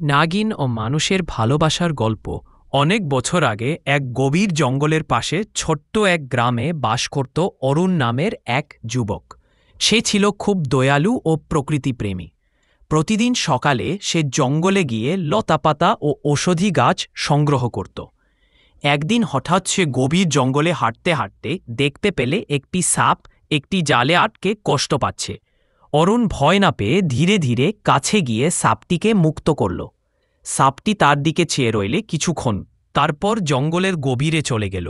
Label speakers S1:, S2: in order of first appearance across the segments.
S1: নাগিন ও মানুষের ভালোবাসার গল্প। অনেক বছর আগে এক গভীর জঙ্গলের পাশে ছোট্ট এক গ্রামে বাস করত অরুণ নামের এক যুবক। সে ছিল খুব দয়ালু ও প্রকৃতিপ্রেমী। প্রতিদিন সকালে সে জঙ্গলে গিয়ে লতাপাতা ও ঔষধি গাছ সংগ্রহ করত। একদিন হঠাৎ সে গভীর জঙ্গলে হাঁটতে হাঁটতে দেখতে পেলে একটি সাপ একটি জালে আটকে কষ্ট পাচ্ছে। অরুণ ভয় না পেয়ে ধীরে ধীরে কাছে গিয়ে সাপটিকে মুক্ত করল। সাপটি তার দিকে চেয়ে রইলে কিছুক্ষণ, তারপর জঙ্গলের গভীরে চলে গেল।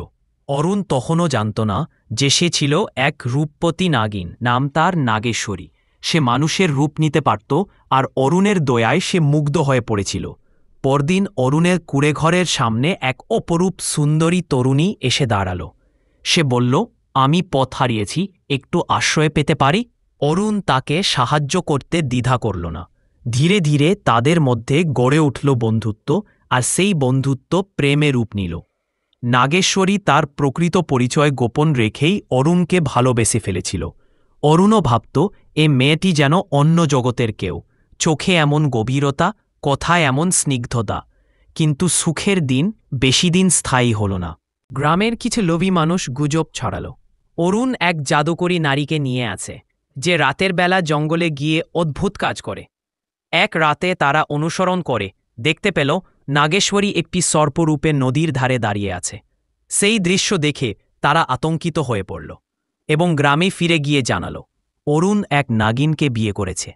S1: অরুণ তখনও জানত না যে সে ছিল এক রূপবতী নাগিন, নাম তার নাগেশ্বরী। সে মানুষের রূপ নিতে পারত, আর অরুণের দয়ায় সে মুগ্ধ হয়ে পড়েছিল। পরদিন অরুণের কুঁড়েঘরের সামনে এক অপরূপ সুন্দরী তরুণী এসে দাঁড়াল। সে বলল, আমি পথ হারিয়েছি, একটু আশ্রয় পেতে পারি? অরুণ তাকে সাহায্য করতে দ্বিধা করল না। ধীরে ধীরে তাদের মধ্যে গড়ে উঠল বন্ধুত্ব, আর সেই বন্ধুত্ব প্রেমে রূপ নিল। নাগেশ্বরী তার প্রকৃত পরিচয় গোপন রেখেই অরুণকে ভালোবেসে ফেলেছিল। অরুণও ভাবত, এ মেয়েটি যেন অন্য জগতের কেউ, চোখে এমন গভীরতা, কথায় এমন স্নিগ্ধতা। কিন্তু সুখের দিন বেশি দিন স্থায়ী হল না। গ্রামের কিছু লোভী মানুষ গুজব ছড়াল, অরুণ এক জাদুকরী নারীকে নিয়ে আছে, যে রাতের বেলা জঙ্গলে গিয়ে অদ্ভুত কাজ করে। এক রাতে তারা অনুসরণ করে দেখতে পেল নাগেশ্বরী একটি সর্পরূপে নদীর ধারে দাঁড়িয়ে আছে। সেই দৃশ্য দেখে তারা আতঙ্কিত হয়ে পড়ল এবং গ্রামে ফিরে গিয়ে জানাল, অরুণ এক নাগিনকে বিয়ে করেছে।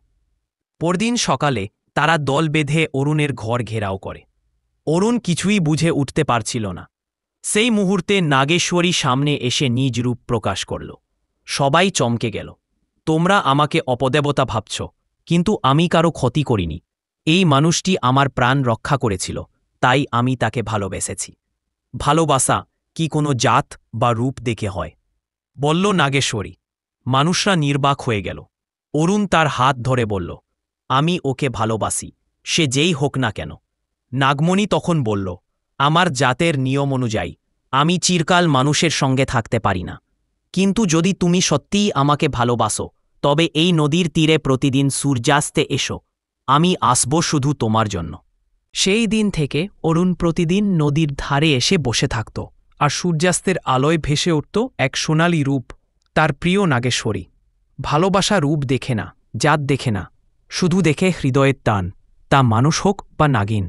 S1: পরদিন সকালে তারা দল বেঁধে অরুণের ঘর ঘেরাও করে। অরুণ কিছুই বুঝে উঠতে পারছিল না। সেই মুহূর্তে নাগেশ্বরী সামনে এসে নিজ রূপ প্রকাশ করল। সবাই চমকে গেল। তোমরা আমাকে অপদেবতা ভাবছ, কিন্তু আমি কারো ক্ষতি করিনি। এই মানুষটি আমার প্রাণ রক্ষা করেছিল, তাই আমি তাকে ভালোবেসেছি। ভালোবাসা কি কোনো জাত বা রূপ দেখে হয়? বলল নাগেশ্বরী। মানুষরা নির্বাক হয়ে গেল। অরুণ তার হাত ধরে বলল, আমি ওকে ভালোবাসি, সে যেই হোক না কেন। নাগমণি তখন বলল, আমার জাতের নিয়ম অনুযায়ী আমি চিরকাল মানুষের সঙ্গে থাকতে পারি না, কিন্তু যদি তুমি সত্যিই আমাকে ভালোবাসো, তবে এই নদীর তীরে প্রতিদিন সূর্যাস্তে এসো, আমি আসব শুধু তোমার জন্য। সেই দিন থেকে অরুণ প্রতিদিন নদীর ধারে এসে বসে থাকত, আর সূর্যাস্তের আলোয় ভেসে উঠত এক সোনালী রূপ, তার প্রিয় নাগেশ্বরী। ভালোবাসা রূপ দেখে না, জাত দেখে না, শুধু দেখে হৃদয়ের টান, তা মানুষ হোক বা নাগিন।